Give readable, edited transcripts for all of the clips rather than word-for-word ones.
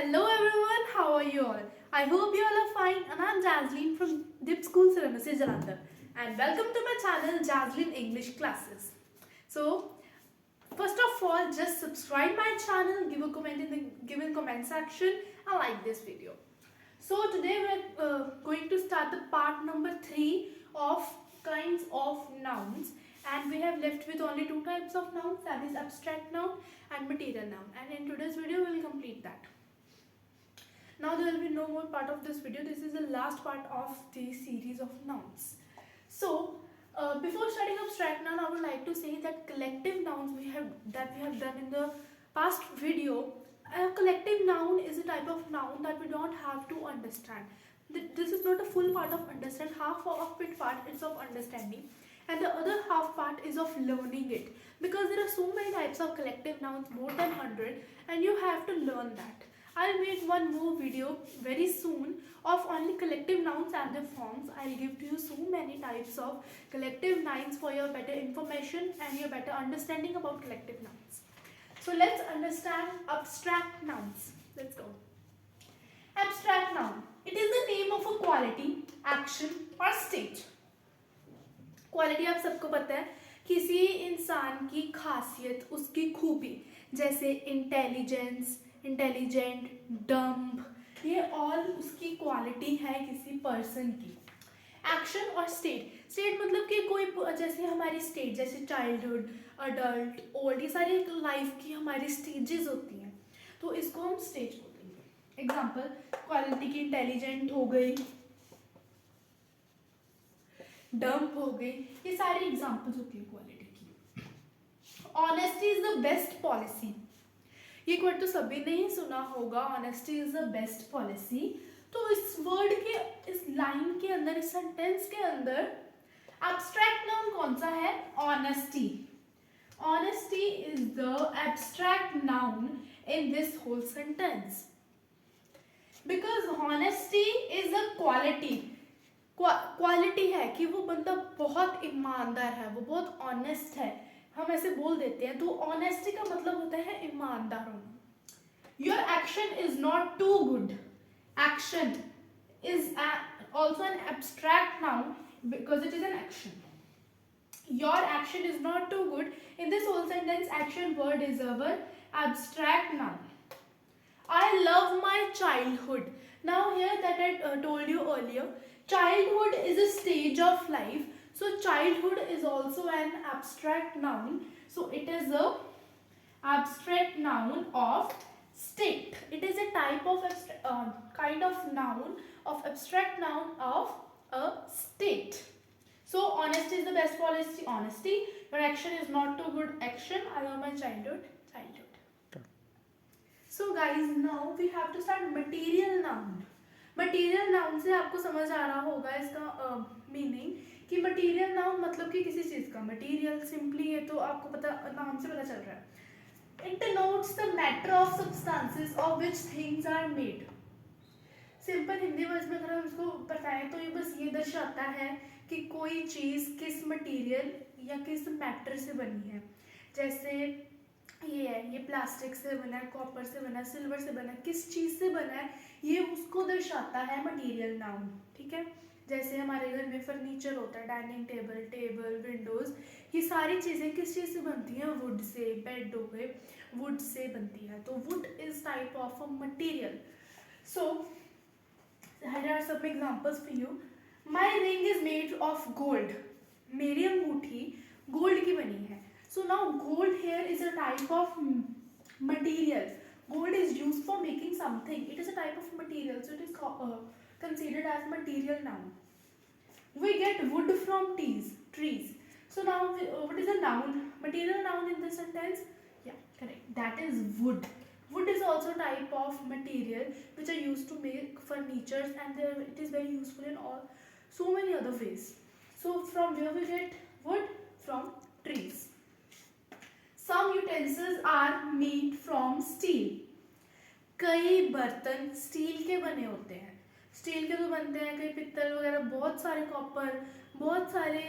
Hello everyone, how are you all? I hope you all are fine and I'm Jasleen from Dip School Cinemasy Jalandhar and welcome to my channel Jasleen English Classes. So, first of all, just subscribe my channel, give a comment in the given comment section and like this video. So today we're going to start the part number 3 of kinds of nouns, and we have left with only two types of nouns, that is abstract noun and material noun, and in today's video we will complete that. Now there will be no more part of this video. This is the last part of the series of nouns. So before starting abstract noun, I would like to say that collective nouns we have done in the past video. A collective noun is a type of noun that we don't have to understand. This is not a full part of understand. Half of it part is of understanding, and the other half part is of learning it. Because there are so many types of collective nouns, more than 100, and you have to learn that. I'll make one more video very soon of only collective nouns and their forms. I'll give to you so many types of collective nouns for your better information and your better understanding about collective nouns. So let's understand abstract nouns. Let's go. Abstract noun. It is the name of a quality, action or state. Quality आप सबको पता है, किसी इंसान की खासियत, उसकी खूबी, जैसे इंटेलिजेंस, इंटेलिजेंट, डम्ब, ये ऑल उसकी क्वालिटी है किसी पर्सन की. एक्शन और स्टेट. स्टेट मतलब कि कोई, जैसे हमारी स्टेट, जैसे चाइल्डहुड, अडल्ट, ओल्ड, ये सारी लाइफ की हमारी स्टेजेस होती हैं, तो इसको हम स्टेज बोलेंगे. एग्जाम्पल, क्वालिटी की इंटेलिजेंट हो गई, डम्प हो गई, ये सारी एग्जाम्पल्स होती है क्वालिटी की. Honesty is the best policy. ये वर्ड तो सभी ने ही सुना होगा, honesty is the best policy. तो इस वर्ड के, इस लाइन के अंदर, इस सेंटेंस के अंदर एब्स्ट्रैक्ट नाउन कौन सा है? Honesty. Honesty is the abstract noun in this whole sentence. Because honesty is a quality. Quality है कि वो बंदा बहुत ईमानदार है, वो बहुत ऑनेस्ट है, हम ऐसे बोल देते हैं. तो ऑनेस्टी का मतलब होता है ईमानदार होना. Your action is not too good. Action is also an abstract noun because it is an action. Your action is not too good. In this whole sentence action word is our abstract noun. I love my childhood. Now here that I told you earlier, childhood is a stage of life. So childhood is also an abstract noun. So it is a abstract noun of state. It is a type of kind of noun of abstract noun of a state. So honesty is the best policy. Honesty. Your action is not too good. Action. I love my childhood. Childhood. So guys, now we have to start material noun. Material noun से आपको समझ आ रहा होगा इसका meaning कि material noun मतलब कि किसी चीज़ का मटीरियल. सिंपली ये तो आपको पता, नाम से पता चल रहा है. It denotes the matter of substances of which things are made. Simple Hindi word में अगर हम इसको बताएं तो ये बस ये दर्शाता है कि कोई चीज़ किस मटीरियल या किस मैटर से बनी है. जैसे ये है, ये प्लास्टिक से बना है, कॉपर से बना है, सिल्वर से बना है, किस चीज़ से बना है, ये उसको दर्शाता है मटेरियल नाउन. ठीक है. जैसे हमारे घर में फर्नीचर होता है, डाइनिंग टेबल, टेबल, विंडोज, ये सारी चीज़ें किस चीज़ से बनती हैं? Would say. बेड हो गए, वुड से बनती है. तो would is type of a material. So here are some examples for you. My ring is made of gold. मेरी अंगूठी गोल्ड की बनी है. So now gold here is a type of material. Gold is used for making something. It is a type of material. So it is considered as material noun. We get wood from trees. So now what is a noun? Material noun in this sentence? Yeah, correct. That is wood. Wood is also a type of material which are used to make furniture, and it is very useful in so many other ways. So from where we get wood? From trees. Some utensils are made from steel. कई बर्तन steel के बने होते हैं. Steel के तो बनते हैं, कई पित्तल वगैरह, बहुत सारे कॉपर, बहुत सारे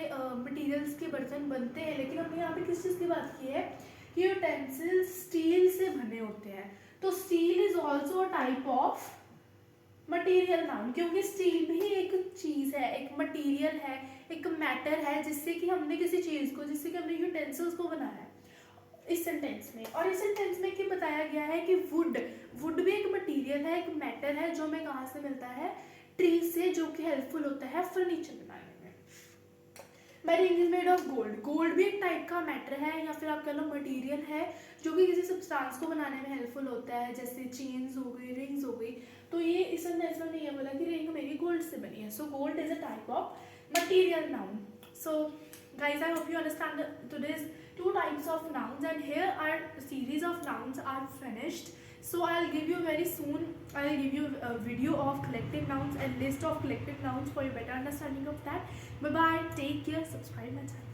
मटेरियल्स के बर्तन बनते हैं. लेकिन हमने यहाँ पे किस चीज़ की बात की है कि यूटेंसिल्स स्टील से बने होते हैं. तो steel is also a type of material noun, क्योंकि स्टील भी एक चीज़ है, एक मटेरियल है, एक मैटर है जिससे कि हमने किसी चीज़ को, जिससे कि हमने यूटेंसिल्स को बनाया है इस सेंटेंस में। और इस सेंटेंस में क्या बताया गया है कि वुड भी एक मटेरियल है, एक मैटर है जो हमें कहाँ से मिलता है, ट्री से, जो कि हेल्पफुल होता है फर्नीचर बनाने में। मेरी ring is made of gold, gold भी एक टाइप का मैटर है या फिर आप कह लो मटेरियल है जो कि किसी सब्सटेंस को बनाने में हेल्पफुल होता है, जैसे चेन्स हो गई, रिंग्स हो गई। तो ये इस सेंटेंस में नहीं है बोला कि रिंग मेरी गोल्ड से बनी है। So gold is a type of material noun. So guys, I hope you understand today's two types of nouns, and here our series of nouns are finished. So I'll give you very soon, I'll give you a video of collective nouns and list of collective nouns for your better understanding of that. Bye bye, take care, subscribe my channel.